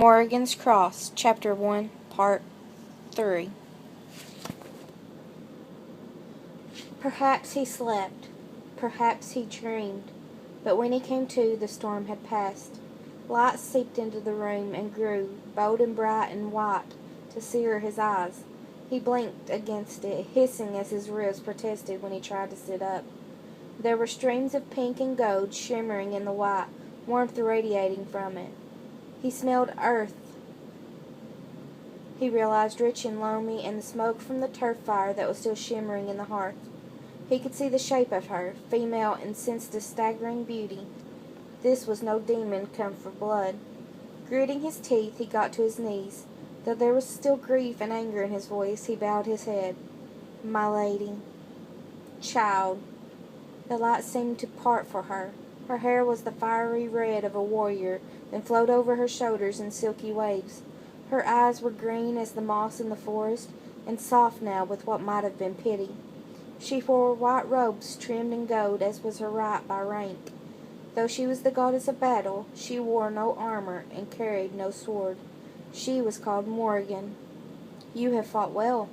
Morrigan's Cross, Chapter 1, Part 3. Perhaps he slept, perhaps he dreamed, but when he came to, the storm had passed. Light seeped into the room and grew, bold and bright and white, to sear his eyes. He blinked against it, hissing as his ribs protested when he tried to sit up. There were streams of pink and gold shimmering in the white, warmth radiating from it. He smelled earth, he realized, rich and loamy, and the smoke from the turf fire that was still shimmering in the hearth. He could see the shape of her, female, and sensed a staggering beauty. This was no demon come for blood. Gritting his teeth, he got to his knees. Though there was still grief and anger in his voice, he bowed his head. "My lady." "Child." The light seemed to part for her. Her hair was the fiery red of a warrior, then flowed over her shoulders in silky waves. Her eyes were green as the moss in the forest, and soft now with what might have been pity. She wore white robes trimmed in gold, as was her right by rank. Though she was the goddess of battle, she wore no armor and carried no sword. She was called Morrigan. "You have fought well."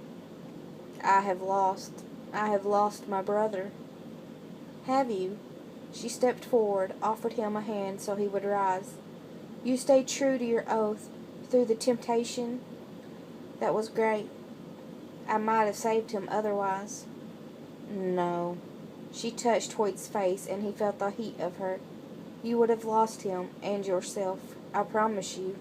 "I have lost. I have lost my brother." "Have you?" She stepped forward, offered him a hand so he would rise. "You stayed true to your oath through the temptation that was great. I might have saved him otherwise." "No." She touched Hoyt's face, and he felt the heat of her. "You would have lost him, and yourself. I promise you.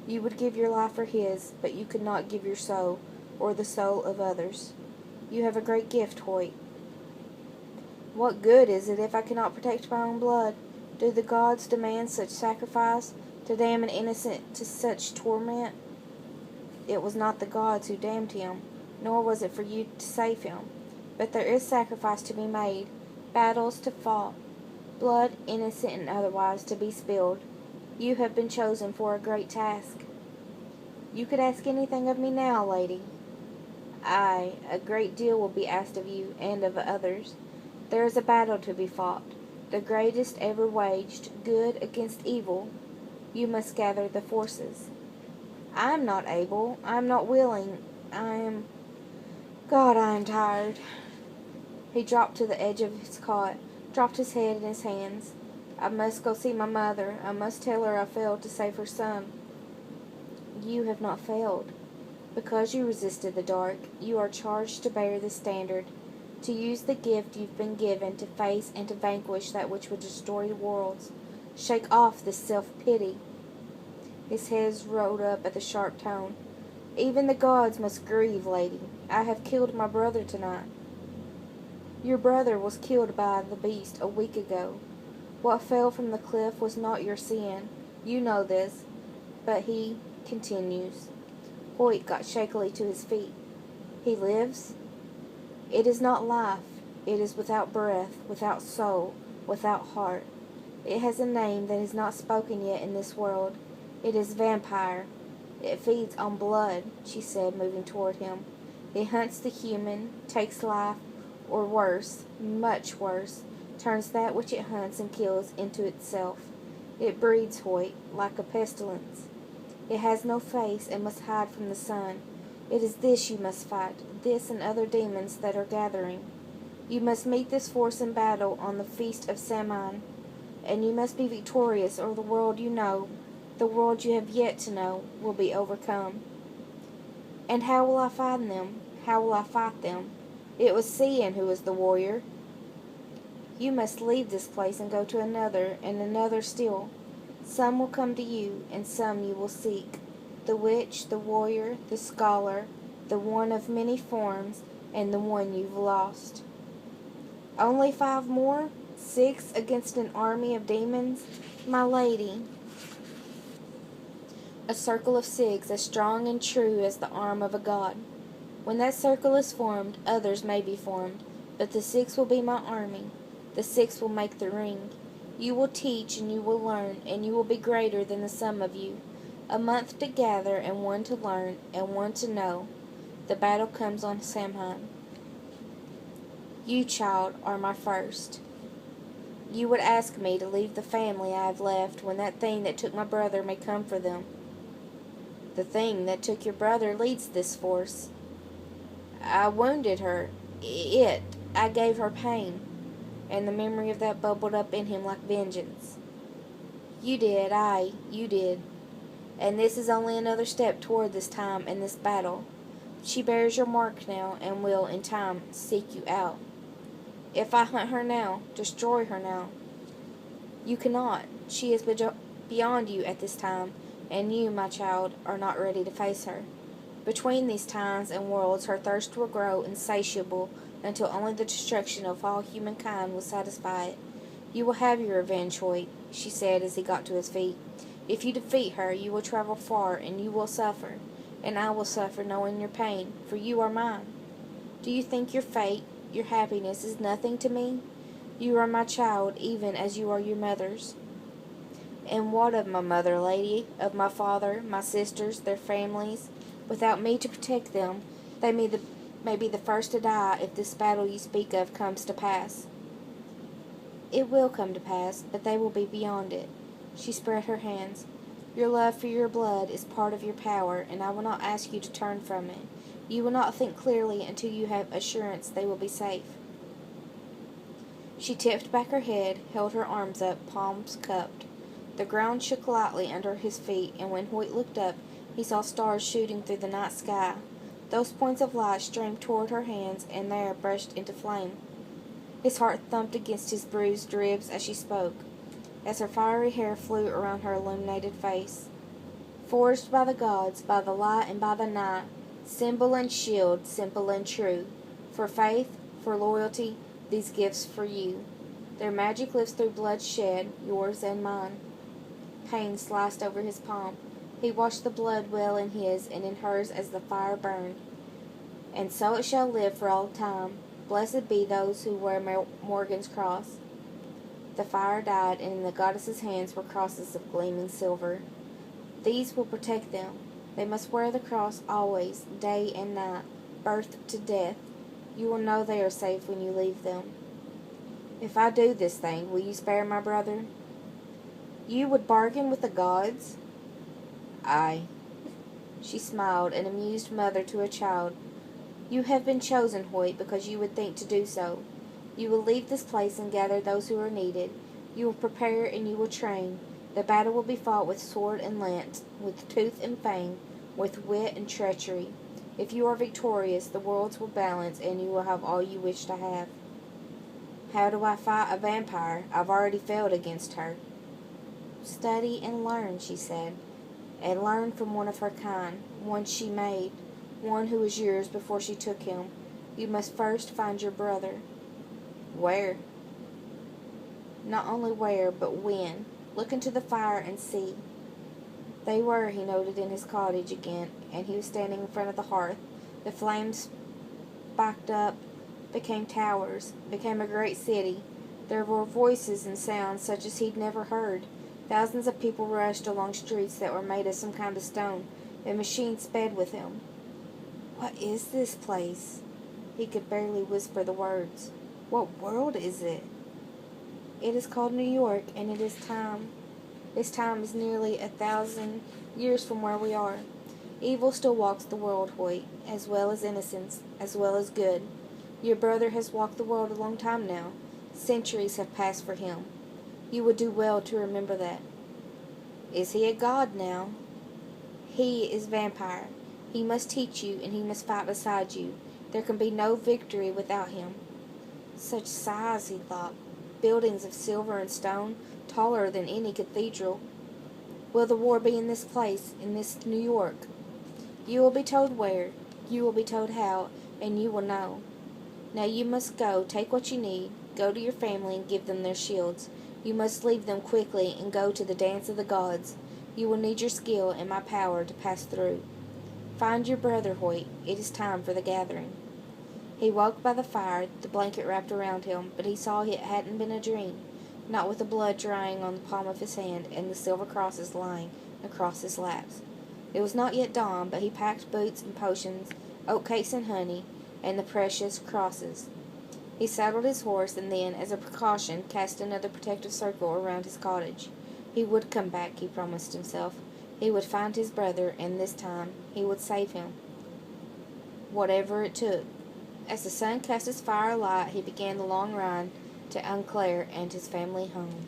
You would give your life for his, but you could not give your soul, or the soul of others. You have a great gift, Hoyt." "What good is it if I cannot protect my own blood? Do the gods demand such sacrifice, to damn an innocent to such torment?" "It was not the gods who damned him, nor was it for you to save him. But there is sacrifice to be made, battles to fought, blood, innocent and otherwise, to be spilled. You have been chosen for a great task." "You could ask anything of me now, lady." "Aye, a great deal will be asked of you, and of others. There is a battle to be fought, the greatest ever waged, good against evil. You must gather the forces." "I am not able, I am not willing, God, I am tired." He dropped to the edge of his cot, dropped his head in his hands. "I must go see my mother. I must tell her I failed to save her son." "You have not failed. Because you resisted the dark, you are charged to bear the standard, to use the gift you've been given, to face and to vanquish that which would destroy worlds. Shake off this self-pity." His head rolled up at the sharp tone. "Even the gods must grieve, lady. I have killed my brother tonight." "Your brother was killed by the beast a week ago. What fell from the cliff was not your sin. You know this. But he continues." Hoyt got shakily to his feet. "He lives?" "It is not life. It is without breath, without soul, without heart. It has a name that is not spoken yet in this world. It is vampire. It feeds on blood," she said, moving toward him. "It hunts the human, takes life, or worse, much worse, turns that which it hunts and kills into itself. It breeds, Hoyt, like a pestilence. It has no face and must hide from the sun. It is this you must fight, this and other demons that are gathering. You must meet this force in battle on the feast of Samhain, and you must be victorious, or the world you know, the world you have yet to know, will be overcome." "And how will I find them? How will I fight them? It was Cian who was the warrior." "You must leave this place and go to another, and another still. Some will come to you, and some you will seek. The witch, the warrior, the scholar, the one of many forms, and the one you've lost." "Only 5 more? 6 against an army of demons? My lady." "A circle of 6, as strong and true as the arm of a god. When that circle is formed, others may be formed, but the 6 will be my army. The 6 will make the ring. You will teach, and you will learn, and you will be greater than the sum of you. A month to gather, and 1 to learn, and 1 to know. The battle comes on Samhain. You, child, are my first. You would ask me to leave the family I have left, when that thing that took my brother may come for them. The thing that took your brother leads this force. I wounded her. I gave her pain. And the memory of that bubbled up in him like vengeance. You did, you did. And this is only another step toward this time and this battle. She bears your mark now and will, in time, seek you out. If I hunt her now, destroy her now. You cannot. She is beyond you at this time, and you, my child, are not ready to face her. Between these times and worlds her thirst will grow insatiable until only the destruction of all humankind will satisfy it. You will have your revenge, Hoyt, she said as he got to his feet. If you defeat her, you will travel far, and you will suffer, and I will suffer knowing your pain, for you are mine. Do you think your fate, your happiness, is nothing to me? You are my child, even as you are your mother's. And what of my mother, lady, of my father, my sisters, their families? Without me to protect them, they may be the first to die if this battle you speak of comes to pass. It will come to pass, but they will be beyond it. She spread her hands. Your love for your blood is part of your power, and I will not ask you to turn from it. You will not think clearly until you have assurance they will be safe. She tipped back her head, held her arms up, palms cupped. The ground shook lightly under his feet, and when Hoyt looked up, he saw stars shooting through the night sky. Those points of light streamed toward her hands, and there burst into flame. His heart thumped against his bruised ribs as she spoke, as her fiery hair flew around her illuminated face. Forged by the gods, by the light and by the night, symbol and shield, simple and true. For faith, for loyalty, these gifts for you. Their magic lives through blood shed, yours and mine. Pain sliced over his palm. He watched the blood well in his and in hers as the fire burned. And so it shall live for all time. Blessed be those who wear Morrigan's cross. The fire died, and in the goddess's hands were crosses of gleaming silver. These will protect them. They must wear the cross always, day and night, birth to death. You will know they are safe when you leave them. If I do this thing, will you spare my brother? You would bargain with the gods? Aye. She smiled, an amused mother to a child. You have been chosen, Hoyt, because you would think to do so. You will leave this place and gather those who are needed. You will prepare and you will train. The battle will be fought with sword and lance, with tooth and fang, with wit and treachery. If you are victorious, the worlds will balance, and you will have all you wish to have. How do I fight a vampire? I've already failed against her. Study and learn, she said, and learn from one of her kind, one she made, one who was yours before she took him. You must first find your brother. Where? Not only where, but when. Look into the fire and see. They were, he noted, in his cottage again, and he was standing in front of the hearth. The flames spiked up, became towers, became a great city. There were voices and sounds such as he'd never heard. Thousands of people rushed along streets that were made of some kind of stone, and machines sped with him. What is this place? He could barely whisper the words. What world is it? It is called New York, and it is time. This time is nearly 1,000 years from where we are. Evil still walks the world, Hoyt, as well as innocence, as well as good. Your brother has walked the world a long time now. Centuries have passed for him. You would do well to remember that. Is he a god now? He is vampire. He must teach you, and he must fight beside you. There can be no victory without him. Such size, he thought. Buildings of silver and stone, taller than any cathedral. Will the war be in this place, in this New York? You will be told where, you will be told how, and you will know. Now you must go, take what you need, go to your family and give them their shields. You must leave them quickly and go to the dance of the gods. You will need your skill and my power to pass through. Find your brother, Hoyt. It is time for the gathering. He woke by the fire, the blanket wrapped around him, but he saw it hadn't been a dream, not with the blood drying on the palm of his hand and the silver crosses lying across his laps. It was not yet dawn, but he packed boots and potions, oatcakes and honey, and the precious crosses. He saddled his horse and then, as a precaution, cast another protective circle around his cottage. He would come back, he promised himself. He would find his brother, and this time he would save him, whatever it took. As the sun cast his fire light, he began the long ride to Aunt Claire and his family home.